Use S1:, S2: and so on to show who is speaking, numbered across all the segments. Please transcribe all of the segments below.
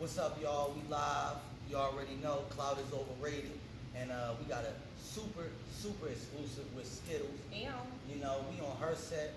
S1: What's up, y'all? We live. You already know Cloud is overrated, and we got a super exclusive with Skiddles.
S2: Damn.
S1: You know, we on her set.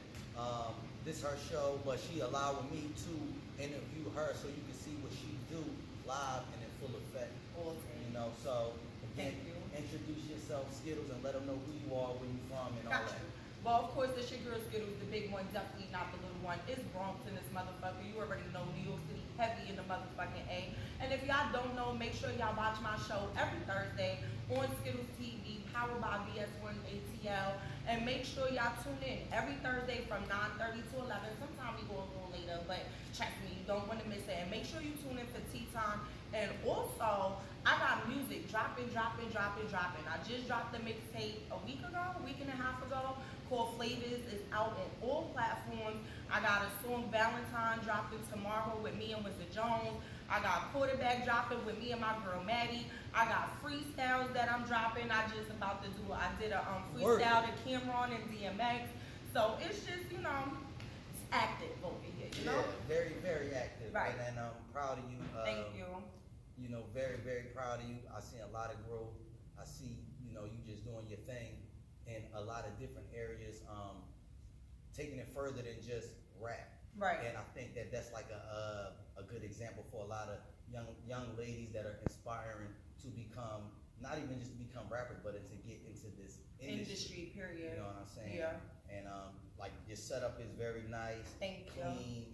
S1: This her show, but she allowing me to interview her so you can see what she do live and in full effect.
S2: Awesome.
S1: You know, so again,
S2: Thank you.
S1: introduce yourself, Skiddles, and let them know who you are, where you from, and all
S2: Got
S1: that.
S2: you. Well, of course, it's your girl Skiddles, the big one, definitely not the little one. It's Bronx in this motherfucker. You already know New York City, heavy in the motherfucking A. And if y'all don't know, make sure y'all watch my show every Thursday on Skiddles TV, powered by VS1 ATL. And make sure y'all tune in every Thursday from 9:30 to 11. Sometimes we go a little later, but trust me, you don't want to miss it. And make sure you tune in for tea time. And also, I got music dropping. I just dropped the mixtape a week and a half ago, called Flavors. It's out on all platforms. I got a song Valentine dropping tomorrow with me and Mr. Jones. I got Quarterback dropping with me and my girl Maddie. I got freestyles that I'm dropping. I did a freestyle to Cameron and DMX. So it's just, it's active over here, you know?
S1: Yeah, very active.
S2: Right.
S1: And I'm proud of you.
S2: Thank you.
S1: You know, very proud of you. I see a lot of growth. I see, you just doing your thing in a lot of different areas, taking it further than just rap.
S2: Right.
S1: And I think that that's like a good example for a lot of young ladies that are inspiring to become, not even just to become rappers, but to get into this industry.
S2: Period.
S1: You know what I'm saying?
S2: Yeah.
S1: And like your setup is very nice,
S2: Thank you.
S1: clean.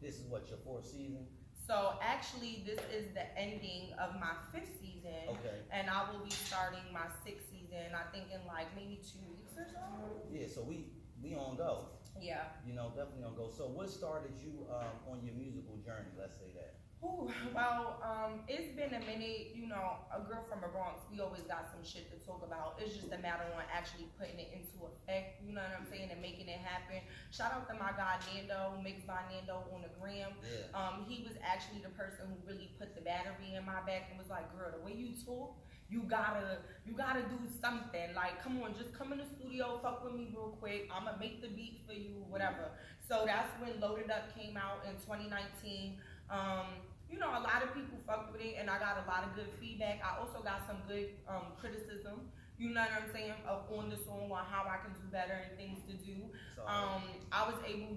S1: This is what, your 4th season?
S2: So actually, this is the ending of my 5th season.
S1: Okay.
S2: And I will be starting my 6th season, I think in like maybe 2 weeks or so.
S1: Yeah, so we on go.
S2: Yeah.
S1: Definitely on go. So what started you on your musical journey, let's say that?
S2: Well, it's been a minute, a girl from the Bronx, we always got some shit to talk about. It's just a matter of actually putting it into effect, you know what I'm saying, and making it happen. Shout out to my guy Nando, Mixed by Nando on the gram.
S1: Yeah.
S2: He was actually the person who really put the battery in my back and was like, girl, the way you talk, you gotta do something. Like, come on, just come in the studio, fuck with me real quick. I'ma make the beat for you, whatever. So that's when Loaded Up came out in 2019. A lot of people fucked with it, and I got a lot of good feedback. I also got some good criticism, you know what I'm saying, on the song on how I can do better and things to do.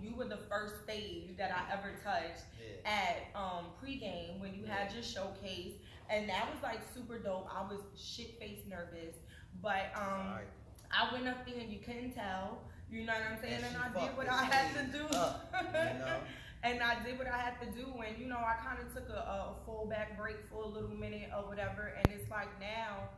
S2: You were the first stage that I ever touched at pregame when you had your showcase, and that was like super dope. I was shit-faced nervous, but I went up there and you couldn't tell, you know what I'm saying, and I did what I had to do. And I did what I had to do, and I kind of took a full back break for a little minute or whatever, and it's like now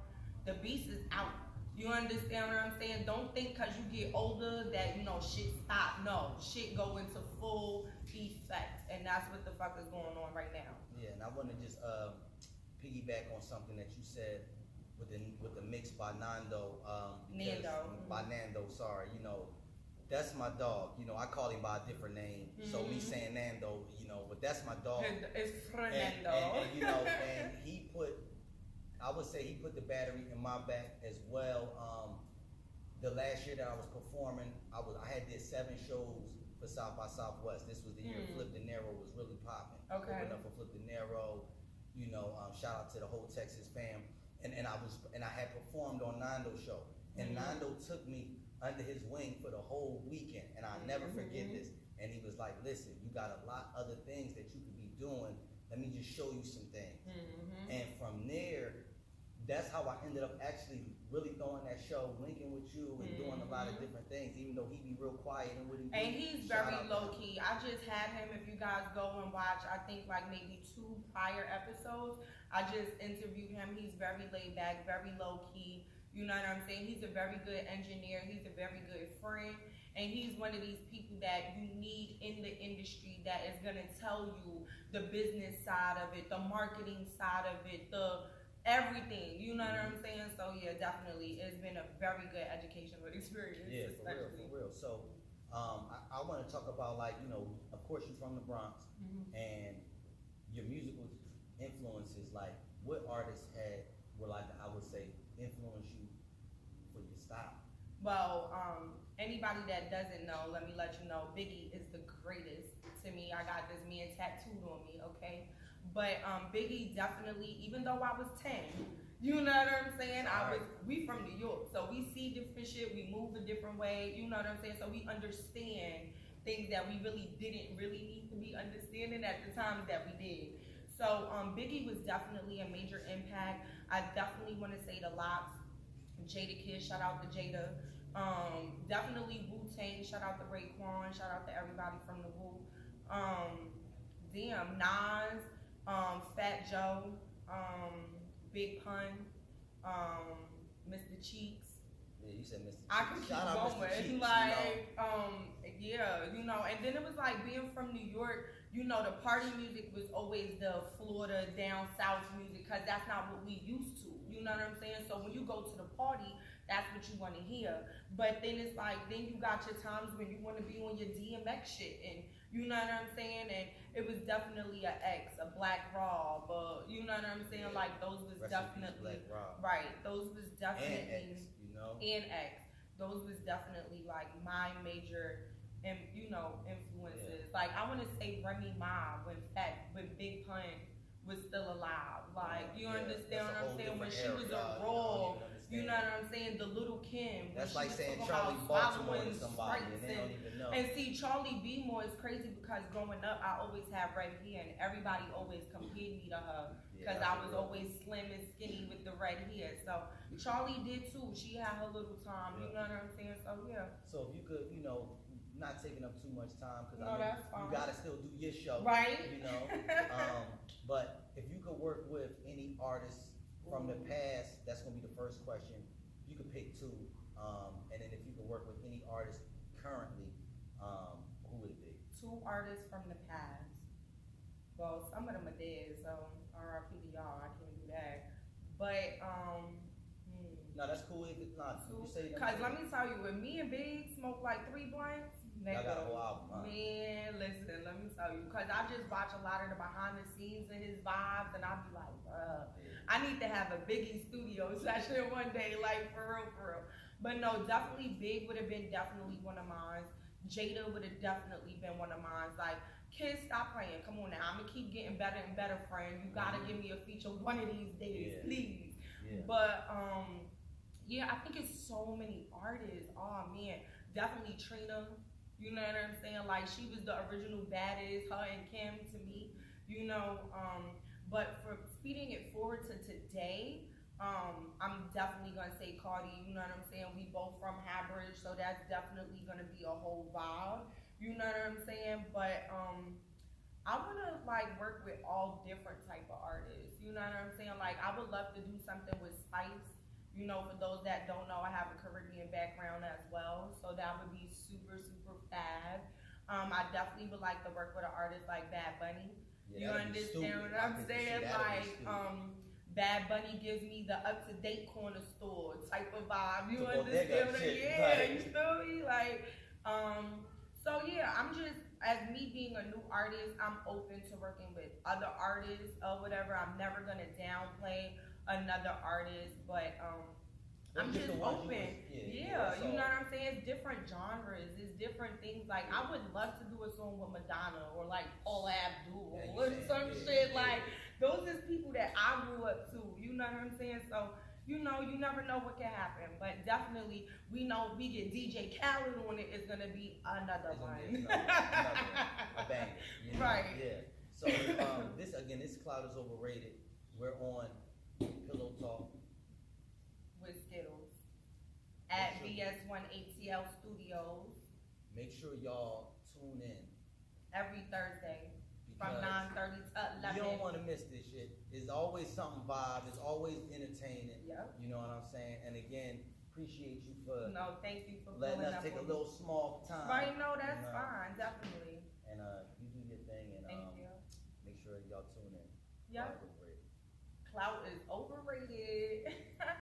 S2: the beast is out. You understand what I'm saying? Don't think because you get older that shit stop. No, shit go into full effect, and that's what the fuck is going on right now.
S1: Yeah, and I want to just piggyback on something that you said with the mix by Nando. By Nando, sorry. That's my dog. I call him by a different name. So me saying Nando, but that's my dog.
S2: It's Fernando.
S1: And he I would say he put the battery in my back as well. The last year that I was performing, I did 7 shows for South by Southwest. This was the year Flip De Niro was really popping.
S2: Okay.
S1: Opened up for Flip De Niro. Shout out to the whole Texas fam. And I had performed on Nando's show. And Nando took me under his wing for the whole weekend, and I'll never forget this. And he was like, listen, you got a lot other things that you could be doing. Let me just show you some things. And from there, that's how I ended up actually really throwing that show, linking with you and doing a lot of different things, even though he be real quiet and what he do.
S2: And he's very low key. I just had him, if you guys go and watch, I think like maybe 2 prior episodes, I just interviewed him. He's very laid back, very low key. You know what I'm saying? He's a very good engineer. He's a very good friend. And he's one of these people that you need in the industry that is going to tell you the business side of it, the marketing side of it, the everything. You know what I'm saying? So, yeah, definitely. It's been a very good educational experience.
S1: Yeah, for real. So, I want to talk about, of course, you're from the Bronx. And your musical influences, like, what artists were like, I would say, influence you for your style?
S2: Well, anybody that doesn't know, let me let you know, Biggie is the greatest to me. I got this man tattooed on me, okay? But Biggie definitely, even though I was 10, you know what I'm saying? We from New York, so we see different shit, we move a different way, you know what I'm saying? So we understand things that we really didn't really need to be understanding at the times that we did. So Biggie was definitely a major impact. I definitely want to say the Lox, Jada Kiss, shout out to Jada. Definitely Wu-Tang, shout out to Raekwon, shout out to everybody from the Wu. Nas, Fat Joe, Big Pun, Mr. Cheeks.
S1: Yeah, you said Mr.
S2: I could keep
S1: Shout out Mr.
S2: going,
S1: Cheeks,
S2: like, yeah, you know, and then it was like being from New York, you know, the party music was always the Florida down south music, because that's not what we used to, you know what I'm saying? So when you go to the party, that's what you want to hear. But then it's like, then you got your times when you want to be on your DMX shit, and you know what I'm saying? And it was definitely a X, a Black Rob, you know what I'm saying?
S1: Yeah.
S2: Like those was
S1: Rest in peace,
S2: definitely,
S1: Black Rob.
S2: right, those was definitely,
S1: And X, you know?
S2: and X. Those was definitely like my major, you know, influences. Like I want to say Remy Ma when Big Pun was still alive. Like you understand what I'm saying? When she was a raw, you know what I'm saying? The Little Kim.
S1: That's like saying
S2: Charlie
S1: Charlie Baltimore to somebody and they don't even know.
S2: And see, Charlie Baltimore is crazy because growing up, I always had red hair, and everybody always compared me to her because I was always slim and skinny with the red hair. So Charlie did too. She had her little time. You know what I'm saying? So yeah.
S1: So if you could, you know, not taking up too much time because
S2: No, that's fine.
S1: you gotta still do your show,
S2: Right.
S1: You know, but if you could work with any artist from the past, that's gonna be the first question. You could pick two, and then if you could work with any artist currently, who would it be?
S2: Two artists from the past. Well, some of them are dead, so RIP to y'all. I can't do that. But
S1: No, that's cool if it's not. You say that.
S2: Cause let me tell you, when me and Big smoke like 3 blunts,
S1: y'all got a whole album, huh?
S2: man, listen, let me tell you, cause I just watch a lot of the behind the scenes and his vibes, and I be like, I need to have a Biggie studio session one day, like for real. But no, definitely Big would have been definitely one of mine. Jada would have definitely been one of mine. Like, kids, stop playing. Come on now, I'm gonna keep getting better and better, friend. You gotta give me a feature one of these days, please. Yeah. But yeah, I think it's so many artists. Oh man, definitely Trina. You know what I'm saying? Like she was the original baddest, her and Kim to me. You know, but for speeding it forward to today, I'm definitely gonna say Cardi. You know what I'm saying? We both from Haybridge, so that's definitely gonna be a whole vibe. You know what I'm saying? But I wanna like work with all different type of artists. You know what I'm saying? Like I would love to do something with Spice. You know, for those that don't know, I have a Caribbean background as well, so that would be super fab. I definitely would like to work with an artist like Bad Bunny. Yeah, you understand what I'm saying? Like, Bad Bunny gives me the up-to-date corner store type of vibe. You understand what I'm saying? Yeah, you feel me? Like, so yeah, I'm just, as me being a new artist, I'm open to working with other artists or whatever. I'm never gonna downplay another artist, but I'm just open. Yeah, you know what I'm saying? It's different genres, it's different things. Like I would love to do a song with Madonna or like Paula Abdul or some shit. Like those is people that I grew up to. You know what I'm saying? So you know, you never know what can happen. But definitely, we know if we get DJ Khaled on it, it's gonna be another one.
S1: A bang. You know?
S2: Right.
S1: Yeah. So this cloud is overrated. We're on Pillow Talk
S2: with Skiddlez at VS1ATL Studios.
S1: Make sure y'all tune in
S2: every Thursday from 9:30 to 11.
S1: You don't want to miss this shit. It's always something vibe. It's always entertaining.
S2: Yep.
S1: You know what I'm saying? And again, appreciate you for
S2: thank you for
S1: letting us take a little small time.
S2: Right, no, that's fine, definitely.
S1: And you do your thing, and
S2: thank you.
S1: Make sure y'all tune in.
S2: Yep. Clout is overrated.